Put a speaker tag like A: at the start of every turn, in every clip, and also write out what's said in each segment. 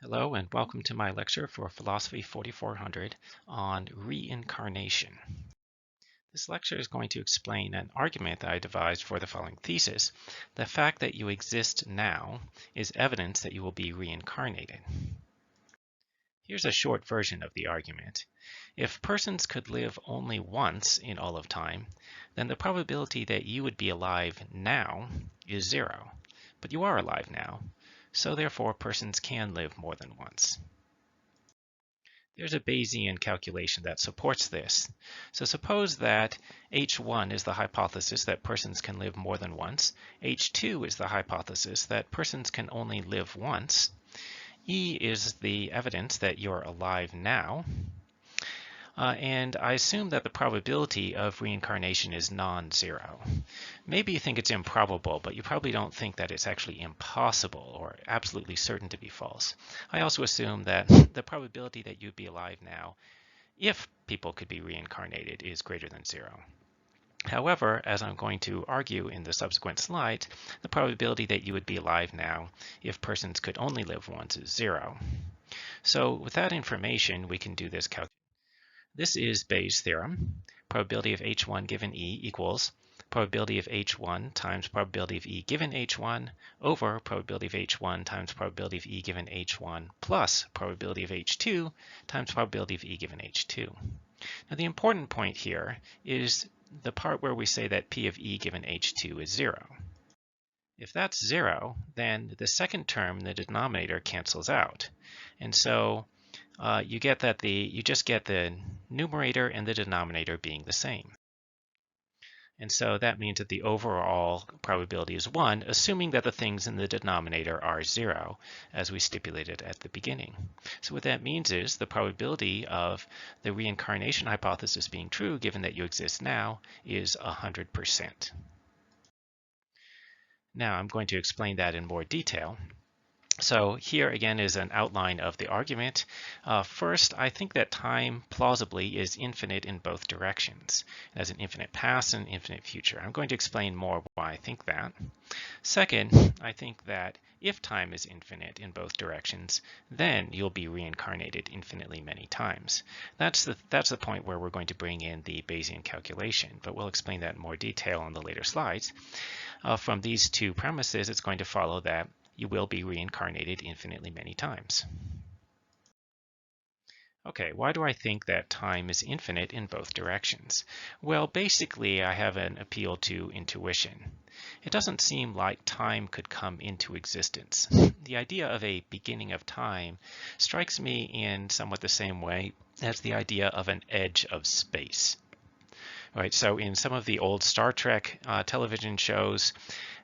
A: Hello and welcome to my lecture for Philosophy 4400 on reincarnation. This lecture is going to explain an argument that I devised for the following thesis. The fact that you exist now is evidence that you will be reincarnated. Here's a short version of the argument. If persons could live only once in all of time, then the probability that you would be alive now is 0. But you are alive now, so therefore persons can live more than once. There's a Bayesian calculation that supports this. So suppose that H1 is the hypothesis that persons can live more than once. H2 is the hypothesis that persons can only live once. E is the evidence that you're alive now. And I assume that the probability of reincarnation is non-zero. Maybe you think it's improbable, but you probably don't think that it's actually impossible or absolutely certain to be false. I also assume that the probability that you'd be alive now, if people could be reincarnated, is greater than 0. However, as I'm going to argue in the subsequent slides, the probability that you would be alive now, if persons could only live once, is 0. So with that information, we can do this calculation. This is Bayes' theorem. Probability of H1 given E equals probability of H1 times probability of E given H1 over probability of H1 times probability of E given H1 plus probability of H2 times probability of E given H2. Now the important point here is the part where we say that P of E given H2 is 0. If that's 0, then the second term in the denominator cancels out. And so you just get the numerator and the denominator being the same. And so that means that the overall probability is 1, assuming that the things in the denominator are 0, as we stipulated at the beginning. So what that means is the probability of the reincarnation hypothesis being true, given that you exist now, is 100%. Now I'm going to explain that in more detail. So here again is an outline of the argument. First, I think that time plausibly is infinite in both directions. It has an infinite past and an infinite future. I'm going to explain more why I think that. Second, I think that if time is infinite in both directions, then you'll be reincarnated infinitely many times. That's the point where we're going to bring in the Bayesian calculation, but we'll explain that in more detail on the later slides. From these two premises, it's going to follow that you will be reincarnated infinitely many times. Okay, why do I think that time is infinite in both directions? Well, basically, I have an appeal to intuition. It doesn't seem like time could come into existence. The idea of a beginning of time strikes me in somewhat the same way as the idea of an edge of space. Right, so in some of the old Star Trek television shows,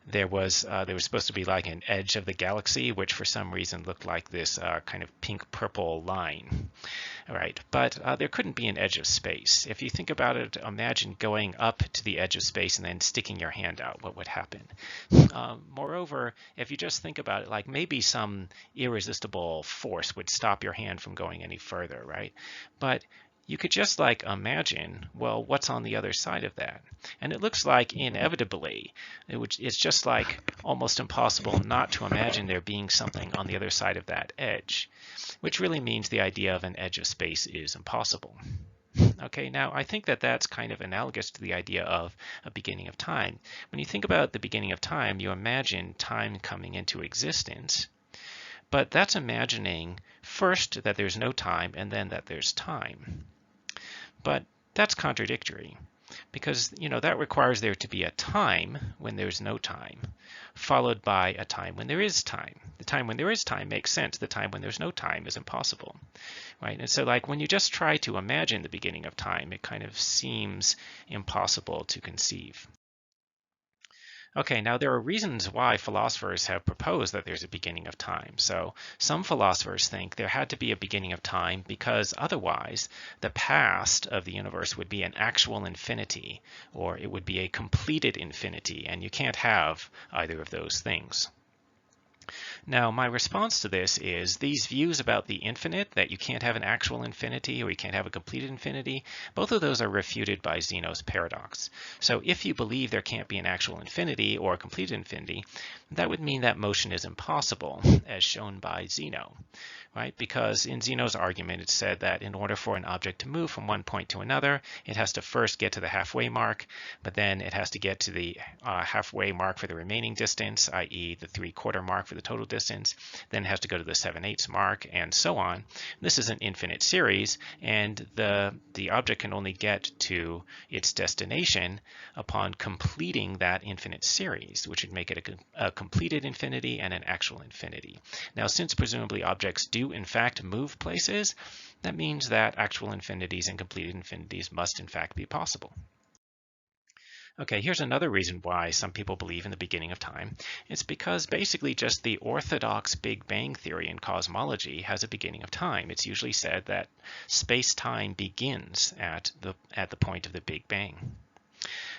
A: there was supposed to be like an edge of the galaxy, which for some reason looked like this kind of pink-purple line. All right, but there couldn't be an edge of space. If you think about it, imagine going up to the edge of space and then sticking your hand out. What would happen? Moreover, if you just think about it, like maybe some irresistible force would stop your hand from going any further, right? But you could just like imagine, well, what's on the other side of that? And it looks like inevitably, it's just like almost impossible not to imagine there being something on the other side of that edge, which really means the idea of an edge of space is impossible. Okay, now I think that that's kind of analogous to the idea of a beginning of time. When you think about the beginning of time, you imagine time coming into existence. But that's imagining first that there's no time and then that there's time. But that's contradictory because, that requires there to be a time when there's no time, followed by a time when there is time. The time when there is time makes sense. The time when there's no time is impossible, right? And so like when you just try to imagine the beginning of time, it kind of seems impossible to conceive. Okay, now there are reasons why philosophers have proposed that there's a beginning of time. So some philosophers think there had to be a beginning of time because otherwise the past of the universe would be an actual infinity, or it would be a completed infinity, and you can't have either of those things. Now, my response to this is these views about the infinite, that you can't have an actual infinity or you can't have a completed infinity, both of those are refuted by Zeno's paradox. So if you believe there can't be an actual infinity or a completed infinity, that would mean that motion is impossible, as shown by Zeno. Right? Because in Zeno's argument, it said that in order for an object to move from one point to another, it has to first get to the halfway mark, but then it has to get to the halfway mark for the remaining distance, i.e. the 3/4 mark for the total distance, then it has to go to the 7/8 mark, and so on. This is an infinite series, and the object can only get to its destination upon completing that infinite series, which would make it a completed infinity and an actual infinity. Now, since presumably objects do in fact move places, that means that actual infinities and completed infinities must in fact be possible. Okay, here's another reason why some people believe in the beginning of time. It's because basically just the orthodox Big Bang theory in cosmology has a beginning of time. It's usually said that space-time begins at the point of the Big Bang.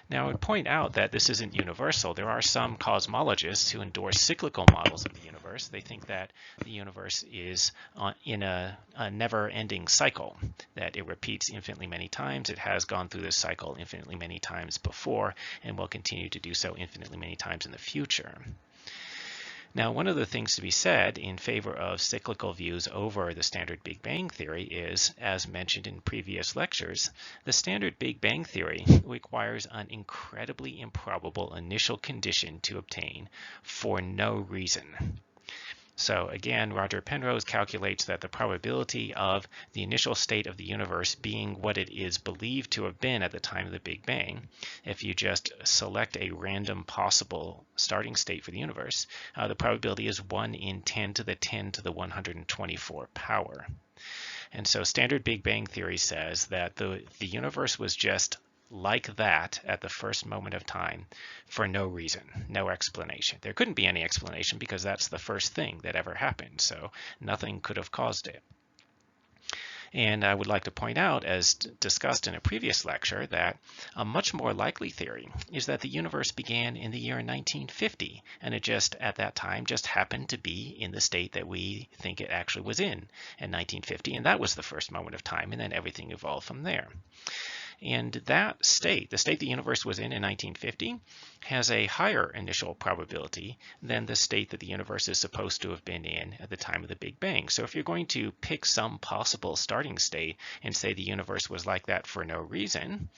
A: Now, I would point out that this isn't universal. There are some cosmologists who endorse cyclical models of the universe. They think that the universe is in a never-ending cycle, that it repeats infinitely many times. It has gone through this cycle infinitely many times before and will continue to do so infinitely many times in the future. Now, one of the things to be said in favor of cyclical views over the standard Big Bang theory is, as mentioned in previous lectures, the standard Big Bang theory requires an incredibly improbable initial condition to obtain for no reason. So again, Roger Penrose calculates that the probability of the initial state of the universe being what it is believed to have been at the time of the Big Bang, if you just select a random possible starting state for the universe, the probability is 1 in 10 to the 10 to the 124 power. And so standard Big Bang theory says that the universe was just like that at the first moment of time for no reason, no explanation. There couldn't be any explanation because that's the first thing that ever happened, so nothing could have caused it. And I would like to point out, as discussed in a previous lecture, that a much more likely theory is that the universe began in the year 1950, and it just, at that time, just happened to be in the state that we think it actually was in 1950, and that was the first moment of time, and then everything evolved from there. And that state, the state the universe was in 1950, has a higher initial probability than the state that the universe is supposed to have been in at the time of the Big Bang. So if you're going to pick some possible starting state and say the universe was like that for no reason,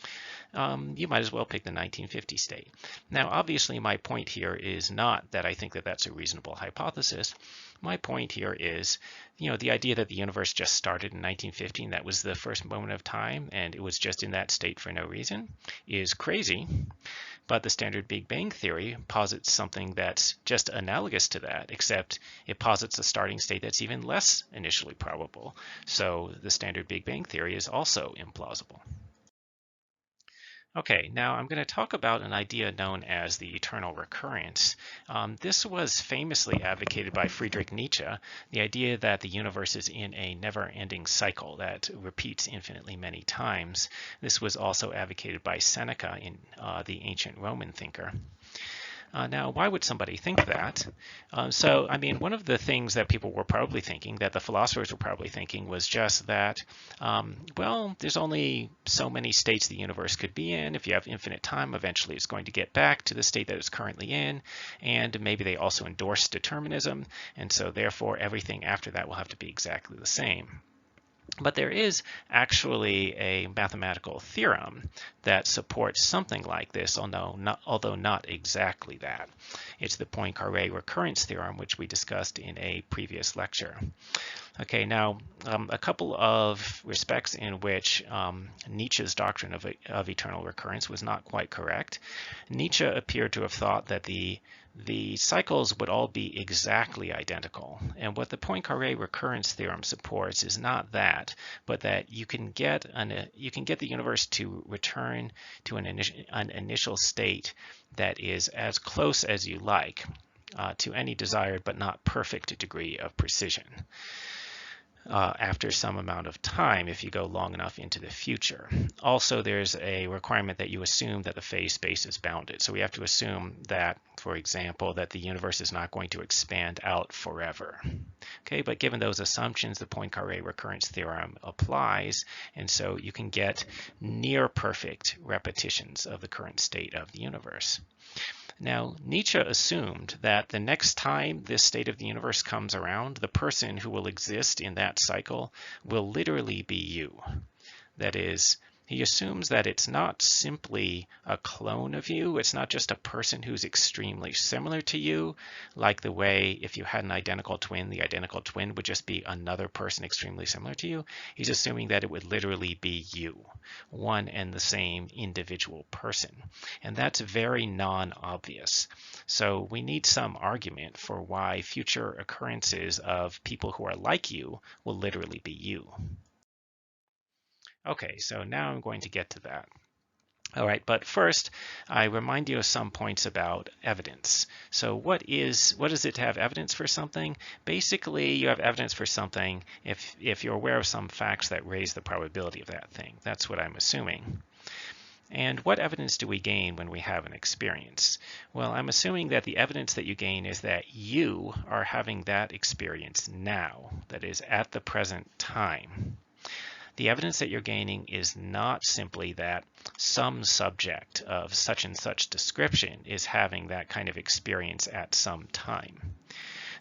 A: you might as well pick the 1950 state. Now, obviously, my point here is not that I think that that's a reasonable hypothesis. My point here is, the idea that the universe just started in 1950 and that was the first moment of time and it was just in that state for no reason is crazy. But the standard Big Bang theory posits something that's just analogous to that, except it posits a starting state that's even less initially probable. So the standard Big Bang theory is also implausible. Okay, now I'm going to talk about an idea known as the eternal recurrence. This was famously advocated by Friedrich Nietzsche, the idea that the universe is in a never-ending cycle that repeats infinitely many times. This was also advocated by Seneca, the ancient Roman thinker. Now, why would somebody think that? One of the things that people were probably thinking, that the philosophers were probably thinking, was just that, there's only so many states the universe could be in. If you have infinite time, eventually it's going to get back to the state that it's currently in. And maybe they also endorse determinism. And so therefore, everything after that will have to be exactly the same. But there is actually a mathematical theorem that supports something like this, although not exactly that. It's the Poincaré recurrence theorem, which we discussed in a previous lecture. Okay, now a couple of respects in which Nietzsche's doctrine of eternal recurrence was not quite correct. Nietzsche appeared to have thought that the cycles would all be exactly identical. And what the Poincaré recurrence theorem supports is not that, but that you can get the universe to return to an initial state that is as close as you like to any desired but not perfect degree of precision. after some amount of time if you go long enough into the future. Also, there's a requirement that you assume that the phase space is bounded. So we have to assume that, for example, that the universe is not going to expand out forever. Okay, but given those assumptions, the Poincaré recurrence theorem applies, and so you can get near perfect repetitions of the current state of the universe. Now, Nietzsche assumed that the next time this state of the universe comes around, the person who will exist in that cycle will literally be you. That is, he assumes that it's not simply a clone of you. It's not just a person who's extremely similar to you, like the way if you had an identical twin, the identical twin would just be another person extremely similar to you. He's assuming that it would literally be you, one and the same individual person. And that's very non-obvious. So we need some argument for why future occurrences of people who are like you will literally be you. Okay, so now I'm going to get to that. All right, but first, I remind you of some points about evidence. So what is it to have evidence for something? Basically, you have evidence for something if you're aware of some facts that raise the probability of that thing. That's what I'm assuming. And what evidence do we gain when we have an experience? Well, I'm assuming that the evidence that you gain is that you are having that experience now, that is, at the present time. The evidence that you're gaining is not simply that some subject of such and such description is having that kind of experience at some time.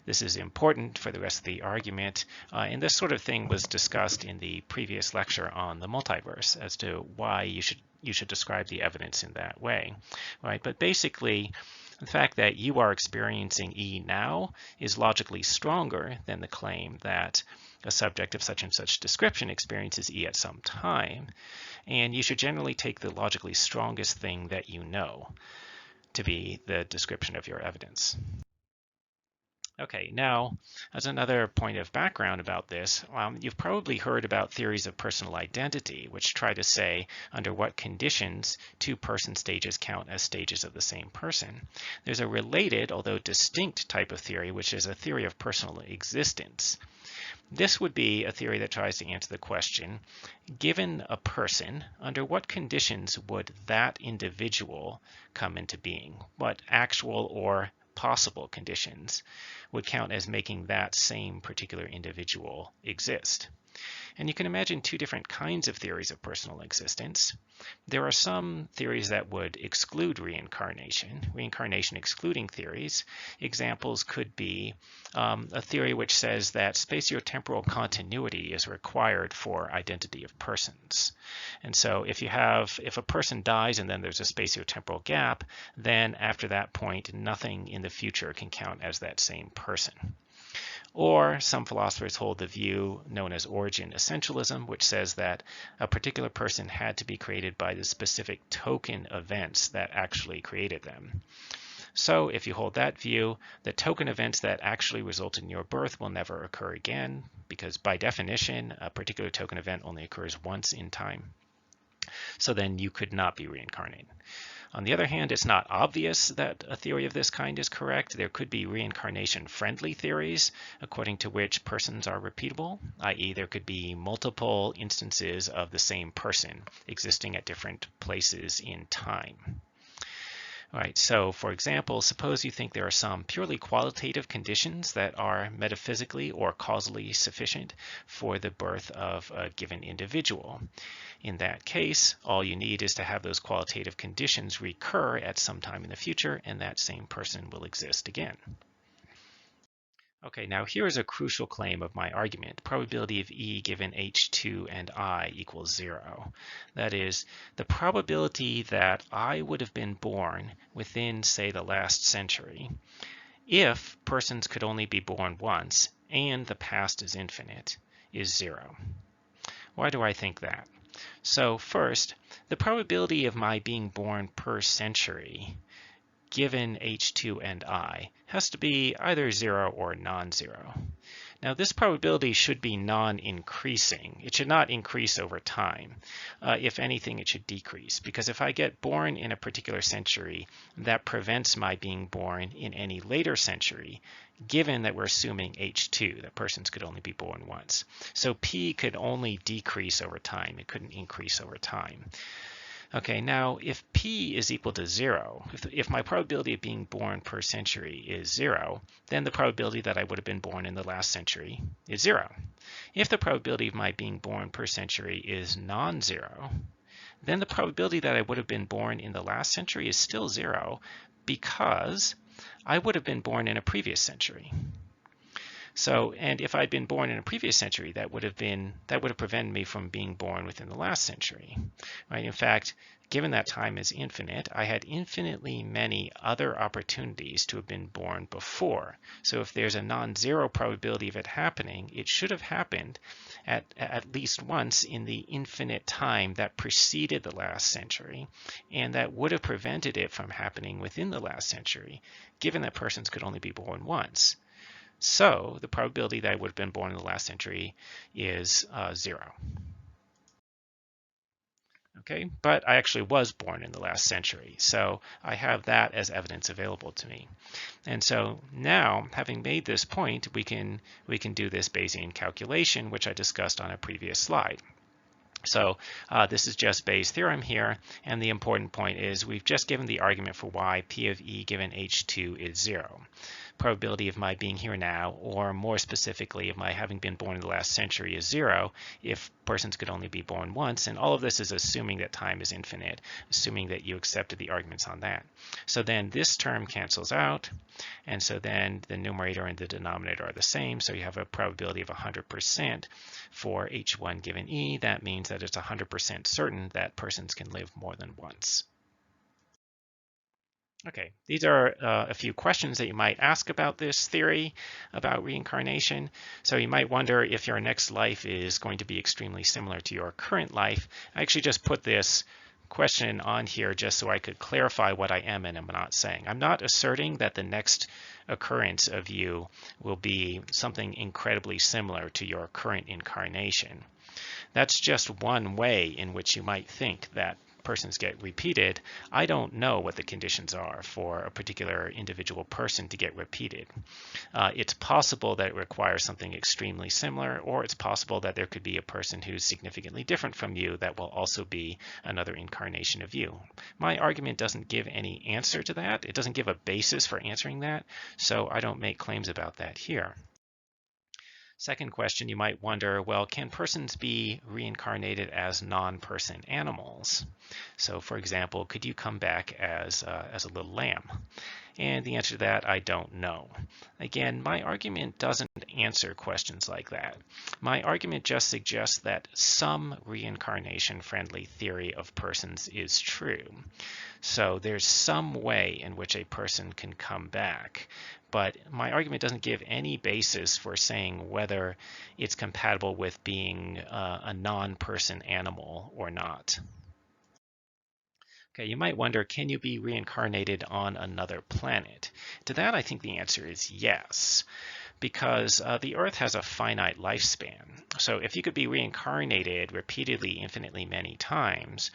A: This is important for the rest of the argument, and this sort of thing was discussed in the previous lecture on the multiverse as to why you should describe the evidence in that way, right? But basically, the fact that you are experiencing E now is logically stronger than the claim that a subject of such and such description experiences E at some time, and you should generally take the logically strongest thing that you know to be the description of your evidence. Okay, now, as another point of background about this, you've probably heard about theories of personal identity, which try to say under what conditions two person stages count as stages of the same person. There's a related, although distinct, type of theory, which is a theory of personal existence. This would be a theory that tries to answer the question, given a person, under what conditions would that individual come into being? What actual or possible conditions would count as making that same particular individual exist? And you can imagine two different kinds of theories of personal existence. There are some theories that would exclude reincarnation excluding theories. Examples could be a theory which says that spatiotemporal continuity is required for identity of persons. And so if a person dies and then there's a spatiotemporal gap, then after that point, nothing in the future can count as that same person. Or some philosophers hold the view known as origin essentialism, which says that a particular person had to be created by the specific token events that actually created them. So if you hold that view, the token events that actually result in your birth will never occur again, because by definition, a particular token event only occurs once in time. So then you could not be reincarnated. On the other hand, it's not obvious that a theory of this kind is correct. There could be reincarnation-friendly theories, according to which persons are repeatable, i.e. there could be multiple instances of the same person existing at different places in time. All right, so for example, suppose you think there are some purely qualitative conditions that are metaphysically or causally sufficient for the birth of a given individual. In that case, all you need is to have those qualitative conditions recur at some time in the future, and that same person will exist again. Okay, now here is a crucial claim of my argument. Probability of E given H2 and I equals 0. That is, the probability that I would have been born within, say, the last century, if persons could only be born once and the past is infinite, is 0. Why do I think that? So first, the probability of my being born per century given H2 and I has to be either 0 or non-zero. Now this probability should be non-increasing. It should not increase over time. If anything, it should decrease, because if I get born in a particular century, that prevents my being born in any later century given that we're assuming H2, that persons could only be born once. So P could only decrease over time. It couldn't increase over time. Okay, now if P is equal to 0, if my probability of being born per century is 0, then the probability that I would have been born in the last century is 0. If the probability of my being born per century is non-zero, then the probability that I would have been born in the last century is still 0 because I would have been born in a previous century. So, and if I'd been born in a previous century, that would have prevented me from being born within the last century, right? In fact, given that time is infinite, I had infinitely many other opportunities to have been born before. So if there's a non-zero probability of it happening, it should have happened at least once in the infinite time that preceded the last century, and that would have prevented it from happening within the last century, given that persons could only be born once. So the probability that I would have been born in the last century is 0. Okay, but I actually was born in the last century, so I have that as evidence available to me. And so now, having made this point, we can do this Bayesian calculation, which I discussed on a previous slide. So this is just Bayes' theorem here, and the important point is we've just given the argument for why P of E given H2 is 0. Probability of my being here now, or more specifically of my having been born in the last century, is 0 if persons could only be born once, and all of this is assuming that time is infinite, assuming that you accepted the arguments on that. So then this term cancels out, and so then the numerator and the denominator are the same, so you have a probability of 100% for H1 given E. That means that it's 100% certain that persons can live more than once. Okay, these are a few questions that you might ask about this theory about reincarnation. So you might wonder if your next life is going to be extremely similar to your current life. I actually just put this question on here just so I could clarify what I am and am not saying. I'm not asserting that the next occurrence of you will be something incredibly similar to your current incarnation. That's just one way in which you might think that persons get repeated. I don't know what the conditions are for a particular individual person to get repeated. It's possible that it requires something extremely similar, or it's possible that there could be a person who's significantly different from you that will also be another incarnation of you. My argument doesn't give any answer to that. It doesn't give a basis for answering that, so I don't make claims about that here. Second question, you might wonder, well, can persons be reincarnated as non-person animals? So for example, could you come back as a little lamb? And the answer to that, I don't know. Again, my argument doesn't answer questions like that. My argument just suggests that some reincarnation-friendly theory of persons is true. So there's some way in which a person can come back. But my argument doesn't give any basis for saying whether it's compatible with being a non-person animal or not. Okay, you might wonder, can you be reincarnated on another planet? To that, I think the answer is yes, because the Earth has a finite lifespan. So if you could be reincarnated repeatedly, infinitely many times,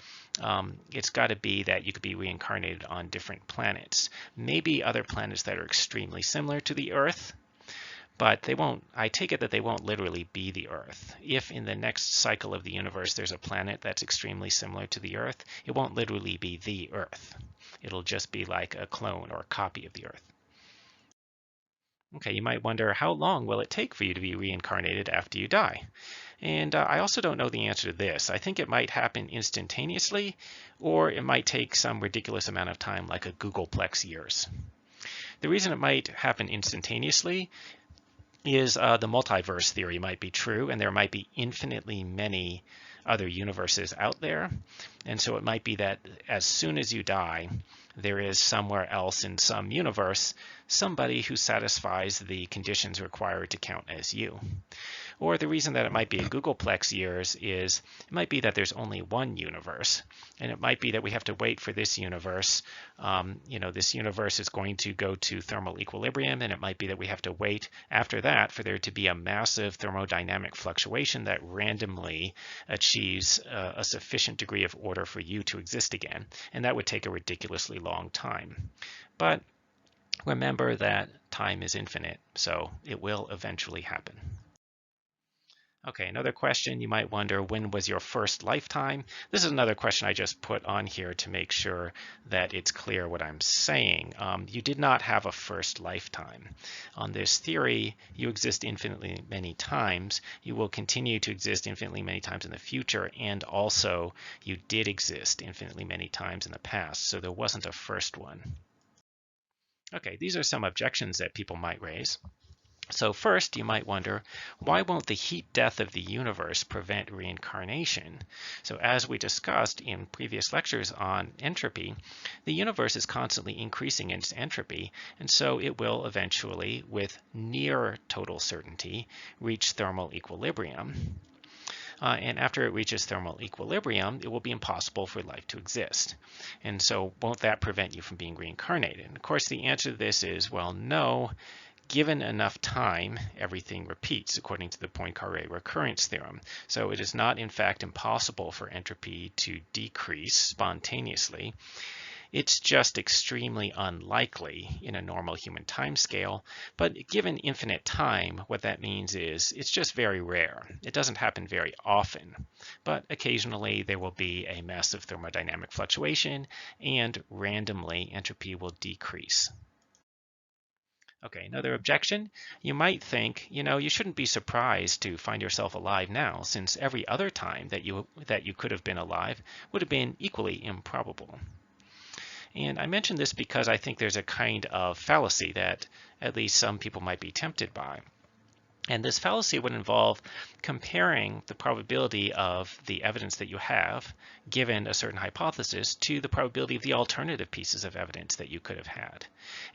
A: it's got to be that you could be reincarnated on different planets. Maybe other planets that are extremely similar to the Earth, but they won't, I take it that they won't literally be the Earth. If in the next cycle of the universe there's a planet that's extremely similar to the Earth, it won't literally be the Earth. It'll just be like a clone or a copy of the Earth. Okay, you might wonder, how long will it take for you to be reincarnated after you die? And I also don't know the answer to this. I think it might happen instantaneously, or it might take some ridiculous amount of time, like a Googleplex years. The reason it might happen instantaneously is the multiverse theory might be true, and there might be infinitely many other universes out there. And so it might be that as soon as you die, there is somewhere else in some universe somebody who satisfies the conditions required to count as you. Or the reason that it might be a Googleplex years is it might be that there's only one universe, and it might be that we have to wait for this universe. This universe is going to go to thermal equilibrium, and it might be that we have to wait after that for there to be a massive thermodynamic fluctuation that randomly achieves a sufficient degree of order for you to exist again. And that would take a ridiculously long time. But remember that time is infinite, so it will eventually happen. Okay, another question you might wonder, when was your first lifetime? This is another question I just put on here to make sure that it's clear what I'm saying. You did not have a first lifetime. On this theory, you exist infinitely many times. You will continue to exist infinitely many times in the future, and also you did exist infinitely many times in the past, so there wasn't a first one. Okay, these are some objections that people might raise. So first, you might wonder, why won't the heat death of the universe prevent reincarnation? So as we discussed in previous lectures on entropy, the universe is constantly increasing in its entropy, and so it will eventually, with near total certainty, reach thermal equilibrium. And after it reaches thermal equilibrium, it will be impossible for life to exist. And so won't that prevent you from being reincarnated? And of course, the answer to this is, well, no. Given enough time, everything repeats according to the Poincaré recurrence theorem. So it is not, in fact, impossible for entropy to decrease spontaneously. It's just extremely unlikely in a normal human timescale. But given infinite time, what that means is it's just very rare. It doesn't happen very often. But occasionally there will be a massive thermodynamic fluctuation, and randomly entropy will decrease. Okay, another objection. You might think, you shouldn't be surprised to find yourself alive now, since every other time that you could have been alive would have been equally improbable. And I mention this because I think there's a kind of fallacy that at least some people might be tempted by. And this fallacy would involve comparing the probability of the evidence that you have, given a certain hypothesis, to the probability of the alternative pieces of evidence that you could have had.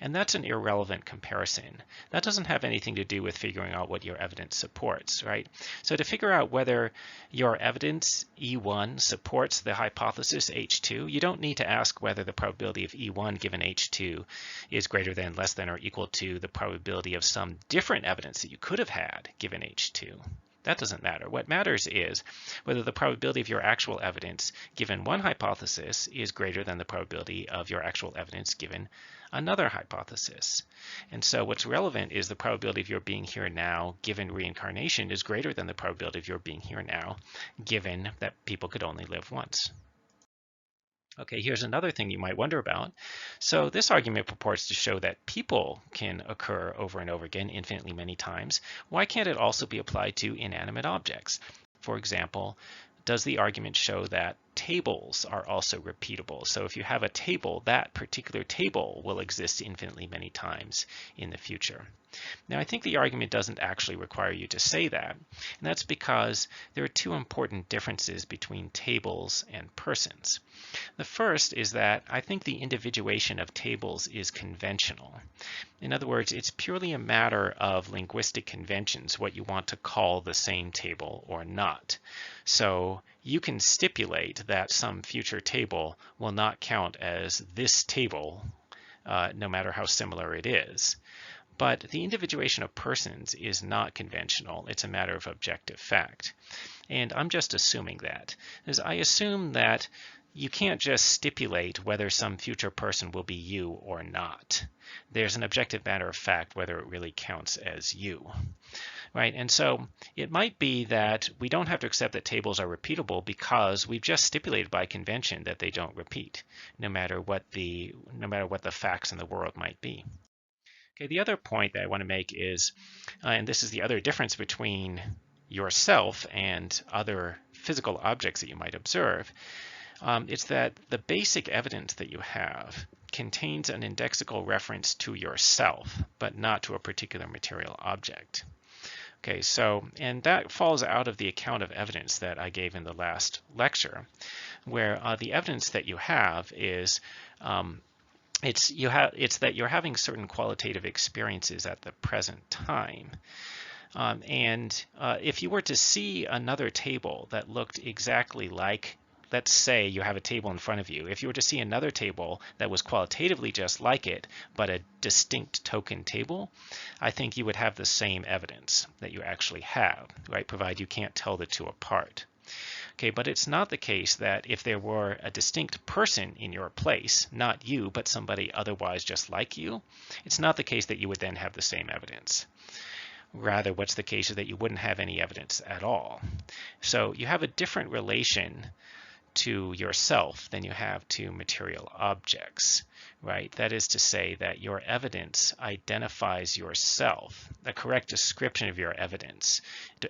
A: And that's an irrelevant comparison. That doesn't have anything to do with figuring out what your evidence supports, right? So to figure out whether your evidence E1 supports the hypothesis H2, you don't need to ask whether the probability of E1 given H2 is greater than, less than, or equal to the probability of some different evidence that you could have had given H2. That doesn't matter. What matters is whether the probability of your actual evidence given one hypothesis is greater than the probability of your actual evidence given another hypothesis. And so what's relevant is the probability of your being here now given reincarnation is greater than the probability of your being here now given that people could only live once. Okay, here's another thing you might wonder about. So this argument purports to show that people can occur over and over again infinitely many times. Why can't it also be applied to inanimate objects? For example, does the argument show that tables are also repeatable? So if you have a table, that particular table will exist infinitely many times in the future. Now, I think the argument doesn't actually require you to say that, and that's because there are two important differences between tables and persons. The first is that I think the individuation of tables is conventional. In other words, it's purely a matter of linguistic conventions, what you want to call the same table or not. So you can stipulate that some future table will not count as this table, no matter how similar it is. But the individuation of persons is not conventional. It's a matter of objective fact. And I'm just assuming that. As I assume that you can't just stipulate whether some future person will be you or not. There's an objective matter of fact whether it really counts as you. Right? And so it might be that we don't have to accept that tables are repeatable because we've just stipulated by convention that they don't repeat, no matter what the facts in the world might be. Okay, the other point that I want to make is, and this is the other difference between yourself and other physical objects that you might observe, it's that the basic evidence that you have contains an indexical reference to yourself, but not to a particular material object. Okay, so, and that falls out of the account of evidence that I gave in the last lecture, where the evidence that you have is it's that you're having certain qualitative experiences at the present time. And if you were to see another table that looked exactly like, let's say you have a table in front of you. If you were to see another table that was qualitatively just like it, but a distinct token table, I think you would have the same evidence that you actually have, right? Provided you can't tell the two apart. Okay, but it's not the case that if there were a distinct person in your place, not you, but somebody otherwise just like you, it's not the case that you would then have the same evidence. Rather, what's the case is that you wouldn't have any evidence at all. So you have a different relation to yourself than you have to material objects, right? That is to say that your evidence identifies yourself. The correct description of your evidence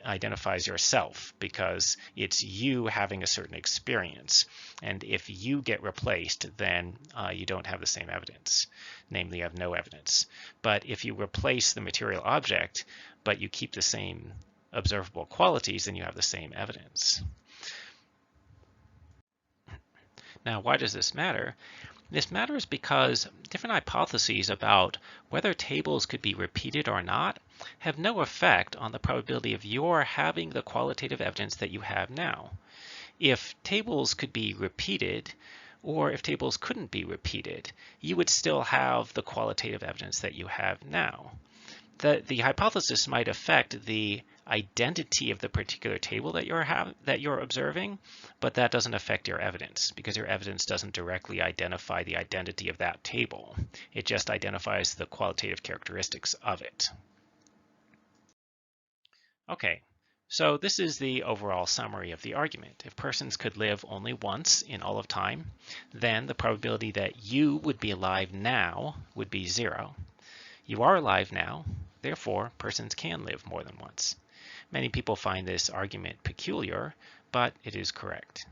A: identifies yourself because it's you having a certain experience. And if you get replaced, then you don't have the same evidence. Namely, you have no evidence. But if you replace the material object, but you keep the same observable qualities, then you have the same evidence. Now, why does this matter? This matters because different hypotheses about whether tables could be repeated or not have no effect on the probability of your having the qualitative evidence that you have now. If tables could be repeated, or if tables couldn't be repeated, you would still have the qualitative evidence that you have now. The hypothesis might affect the identity of the particular table that you're observing, but that doesn't affect your evidence because your evidence doesn't directly identify the identity of that table. It just identifies the qualitative characteristics of it. Okay, so this is the overall summary of the argument. If persons could live only once in all of time, then the probability that you would be alive now would be 0. You are alive now, therefore persons can live more than once. Many people find this argument peculiar, but it is correct.